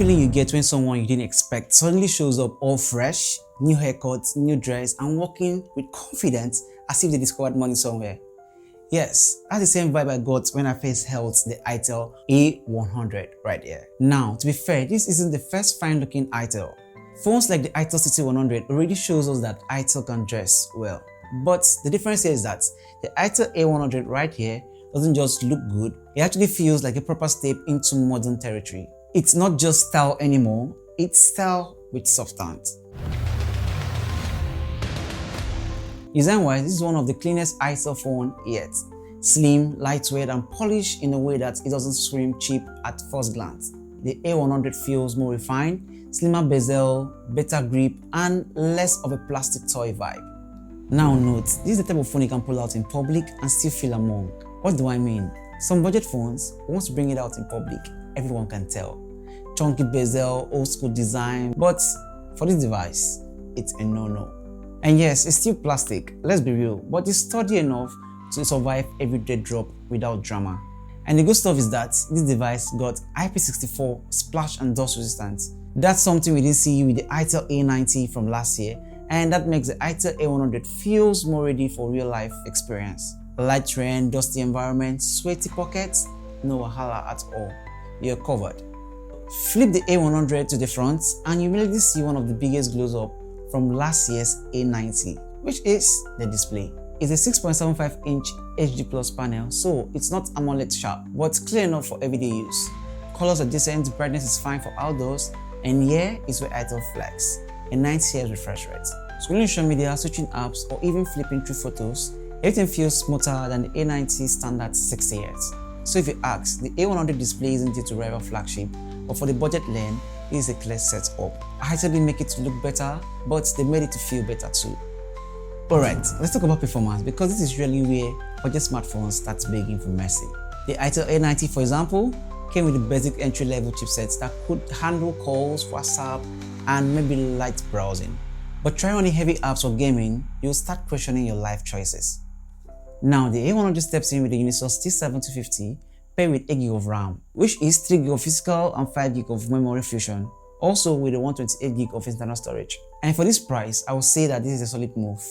feeling you get when someone you didn't expect suddenly shows up all fresh, new haircuts, new dress, and walking with confidence as if they discovered money somewhere. Yes, that's the same vibe I got when I first held the itel A100 right here. Now, to be fair, this isn't the first fine-looking itel. Phones like the itel CT100 already shows us that itel can dress well. But the difference here is that the itel A100 right here doesn't just look good, it actually feels like a proper step into modern territory. It's not just style anymore, it's style with substance. Design-wise, this is one of the cleanest itel phone yet. Slim, lightweight, and polished in a way that it doesn't scream cheap at first glance. The A100 feels more refined, slimmer bezel, better grip, and less of a plastic toy vibe. Now note, this is the type of phone you can pull out in public and still feel among. What do I mean? Some budget phones, once you bring it out in public, everyone can tell. Chunky bezel, old school design, but for this device, it's a no-no. And yes, it's still plastic, let's be real, but it's sturdy enough to survive everyday drop without drama. And the good stuff is that this device got IP64 splash and dust resistance. That's something we didn't see with the itel A90 from last year, and that makes the itel A100 feels more ready for real life experience. Light rain, dusty environment, sweaty pockets, no wahala at all. You're covered. Flip the A100 to the front and you immediately see one of the biggest glows up from last year's A90, which is the display. It's a 6.75-inch HD Plus panel, so it's not AMOLED sharp, but clear enough for everyday use. Colors are decent, brightness is fine for outdoors, and here is where itel flex, a 90 Hz refresh rate. Scrolling social media, switching apps, or even flipping through photos, everything feels smoother than the A90 standard 60 Hz. So if you ask, the A100 display isn't due to rival flagship, but for the budget lane, it is a clear setup. I didn't make it to look better, but they made it to feel better too. Alright, let's talk about performance because this is really where budget smartphones start begging for mercy. The itel A90, for example, came with the basic entry-level chipsets that could handle calls, WhatsApp, and maybe light browsing. But try running heavy apps or gaming, you'll start questioning your life choices. Now, the A100 steps in with the Unisoc T750 paired with 8GB of RAM, which is 3GB of physical and 5GB of memory fusion, also with a 128GB of internal storage. And for this price, I would say that this is a solid move.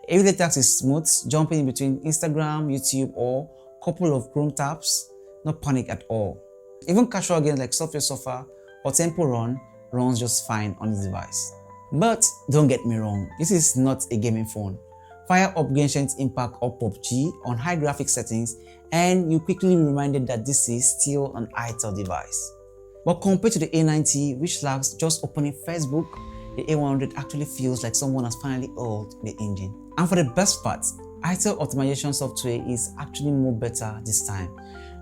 Everyday task is smooth, jumping in between Instagram, YouTube, or couple of Chrome tabs, no panic at all. Even casual games like Subway Surfer or Temple Run runs just fine on this device. But don't get me wrong, this is not a gaming phone. Fire up Genshin Impact or PUBG on high graphics settings and you quickly be reminded that this is still an itel device. But compared to the A90, which lags just opening Facebook, the A100 actually feels like someone has finally oiled the engine. And for the best part, itel optimization software is actually more better this time.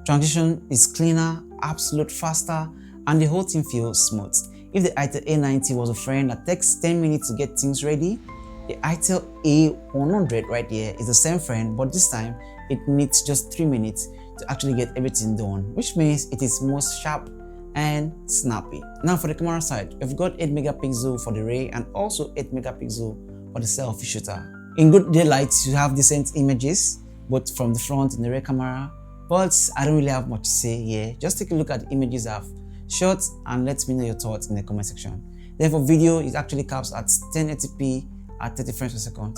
Transition is cleaner, apps load faster, and the whole thing feels smooth. If the itel A90 was a friend that takes 10 minutes to get things ready, the itel A100 right here is the same friend, but this time it needs just 3 minutes to actually get everything done, which means it is most sharp and snappy. Now for the camera side, we've got 8MP for the RAW and also 8MP for the selfie shooter. In good daylight, you have decent images, both from the front and the rear camera, but I don't really have much to say here. Just take a look at the images I've shot and let me know your thoughts in the comment section. Then for video, it actually caps at 1080p at 30 frames per second.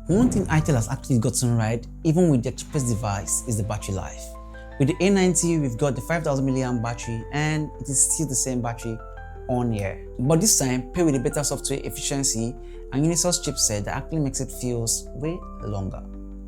One thing itel has actually gotten right, even with their cheapest device, is the battery life. With the A90, we've got the 5000 mAh battery and it is still the same battery on here. But this time, paired with a better software efficiency and Unisoc's chipset that actually makes it feels way longer.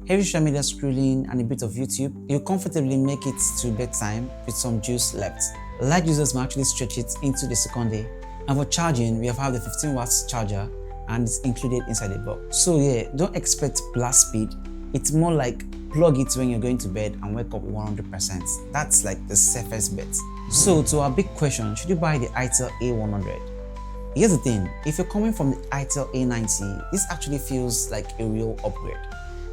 Heavy social media scrolling and a bit of YouTube, you'll comfortably make it to bedtime with some juice left. Light users might actually stretch it into the second day. And for charging, we have the 15 watts charger and it's included inside the box. So yeah, don't expect blast speed. It's more like plug it when you're going to bed and wake up with 100%. That's like the safest bet. So to our big question, should you buy the itel A100? Here's the thing, if you're coming from the itel A90, this actually feels like a real upgrade.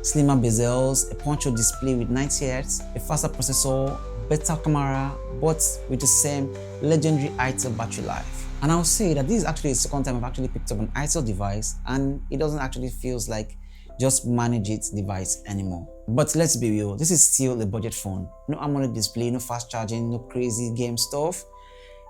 Slimmer bezels, a poncho display with 90 Hz, a faster processor, better camera, but with the same legendary itel battery life. And I would say that this is actually the second time I've actually picked up an itel device and it doesn't actually feel like just manage it device anymore. But let's be real, this is still a budget phone. No AMOLED display, no fast charging, no crazy game stuff.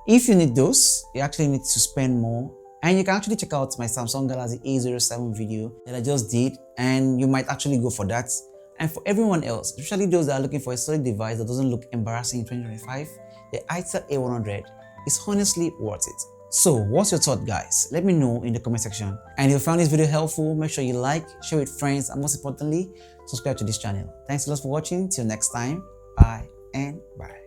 If you need those, you actually need to spend more. And you can actually check out my Samsung Galaxy A07 video that I just did, and you might actually go for that. And for everyone else, especially those that are looking for a solid device that doesn't look embarrassing in 2025, the itel A100 is honestly worth it. So what's your thought, guys? Let me know in the comment section. And if you found this video helpful, make sure you like, share with friends, and most importantly, subscribe to this channel. Thanks a lot for watching. Till next time, bye and bye.